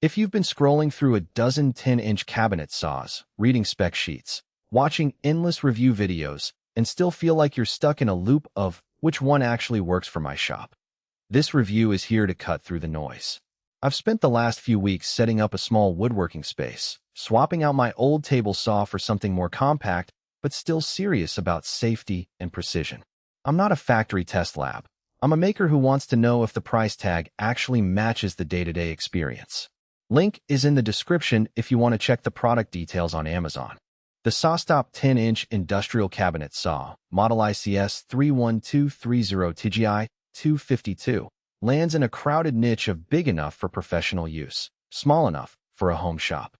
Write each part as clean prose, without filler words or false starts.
If you've been scrolling through a dozen 10-inch cabinet saws, reading spec sheets, watching endless review videos, and still feel like you're stuck in a loop of which one actually works for my shop, this review is here to cut through the noise. I've spent the last few weeks setting up a small woodworking space, swapping out my old table saw for something more compact, but still serious about safety and precision. I'm not a factory test lab. I'm a maker who wants to know if the price tag actually matches the day-to-day experience. Link is in the description if you want to check the product details on Amazon. The SAWSTOP 10-inch industrial cabinet saw, model ICS 31230 TGI 252, lands in a crowded niche of big enough for professional use, small enough for a home shop.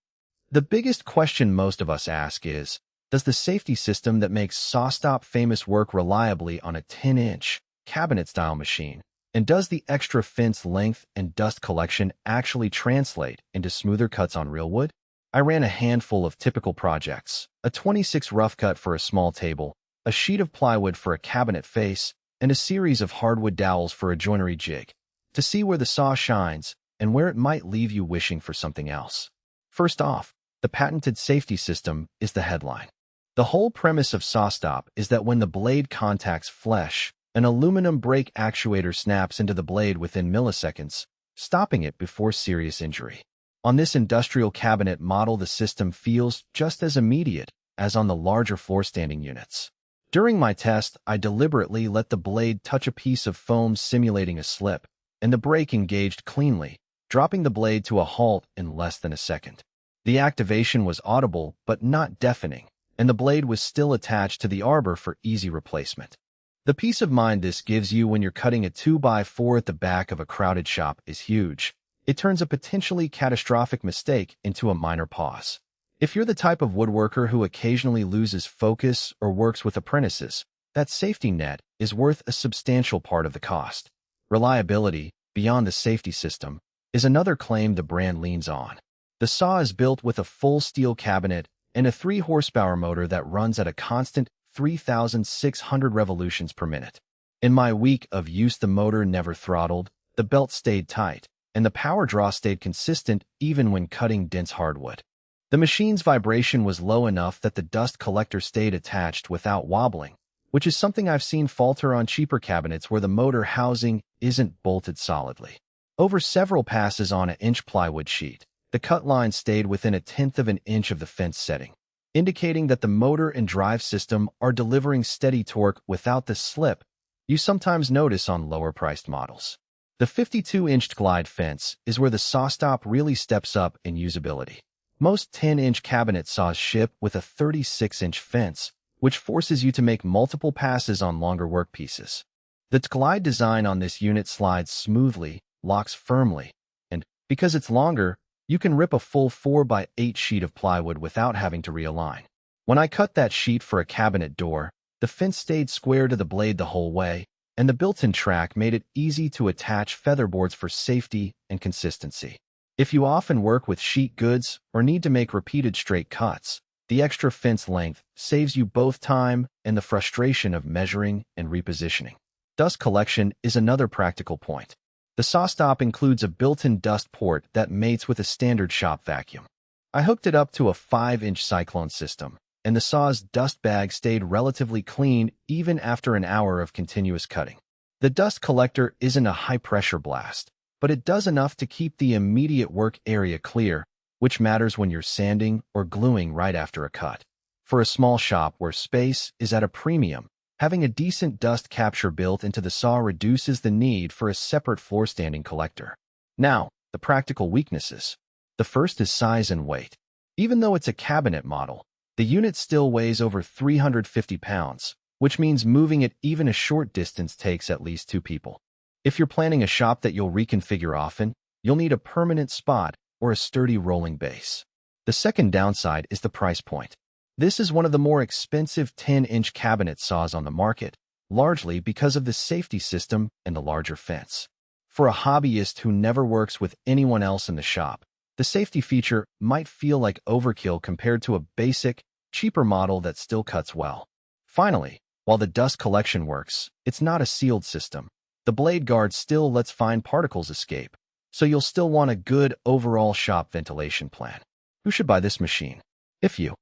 The biggest question most of us ask is, does the safety system that makes SAWSTOP famous work reliably on a 10-inch cabinet-style machine? And does the extra fence length and dust collection actually translate into smoother cuts on real wood? I ran a handful of typical projects, a 26 rough cut for a small table, a sheet of plywood for a cabinet face, and a series of hardwood dowels for a joinery jig, to see where the saw shines and where it might leave you wishing for something else. First off, the patented safety system is the headline. The whole premise of SAWSTOP is that when the blade contacts flesh, an aluminum brake actuator snaps into the blade within milliseconds, stopping it before serious injury. On this industrial cabinet model, the system feels just as immediate as on the larger floor-standing units. During my test, I deliberately let the blade touch a piece of foam simulating a slip, and the brake engaged cleanly, dropping the blade to a halt in less than a second. The activation was audible but not deafening, and the blade was still attached to the arbor for easy replacement. The peace of mind this gives you when you're cutting a 2x4 at the back of a crowded shop is huge. It turns a potentially catastrophic mistake into a minor pause. If you're the type of woodworker who occasionally loses focus or works with apprentices, that safety net is worth a substantial part of the cost. Reliability, beyond the safety system, is another claim the brand leans on. The saw is built with a full steel cabinet and a 3-horsepower motor that runs at a constant 3,600 revolutions per minute. In my week of use, the motor never throttled, the belt stayed tight, and the power draw stayed consistent even when cutting dense hardwood. The machine's vibration was low enough that the dust collector stayed attached without wobbling, which is something I've seen falter on cheaper cabinets where the motor housing isn't bolted solidly. Over several passes on an inch plywood sheet, the cut line stayed within 1/10 of an inch of the fence setting, indicating that the motor and drive system are delivering steady torque without the slip you sometimes notice on lower-priced models. The 52-inch glide fence is where the SAWSTOP really steps up in usability. Most 10-inch cabinet saws ship with a 36-inch fence, which forces you to make multiple passes on longer workpieces. The glide design on this unit slides smoothly, locks firmly, and, because it's longer, you can rip a full 4x8 sheet of plywood without having to realign. When I cut that sheet for a cabinet door, the fence stayed square to the blade the whole way, and the built-in track made it easy to attach featherboards for safety and consistency. If you often work with sheet goods or need to make repeated straight cuts, the extra fence length saves you both time and the frustration of measuring and repositioning. Dust collection is another practical point. The SAWSTOP includes a built-in dust port that mates with a standard shop vacuum. I hooked it up to a 5-inch cyclone system, and the saw's dust bag stayed relatively clean even after an hour of continuous cutting. The dust collector isn't a high-pressure blast, but it does enough to keep the immediate work area clear, which matters when you're sanding or gluing right after a cut. For a small shop where space is at a premium, having a decent dust capture built into the saw reduces the need for a separate floor-standing collector. Now, the practical weaknesses. The first is size and weight. Even though it's a cabinet model, the unit still weighs over 350 pounds, which means moving it even a short distance takes at least 2 people. If you're planning a shop that you'll reconfigure often, you'll need a permanent spot or a sturdy rolling base. The second downside is the price point. This is one of the more expensive 10-inch cabinet saws on the market, largely because of the safety system and the larger fence. For a hobbyist who never works with anyone else in the shop, the safety feature might feel like overkill compared to a basic, cheaper model that still cuts well. Finally, while the dust collection works, it's not a sealed system. The blade guard still lets fine particles escape, so you'll still want a good overall shop ventilation plan. Who should buy this machine? If you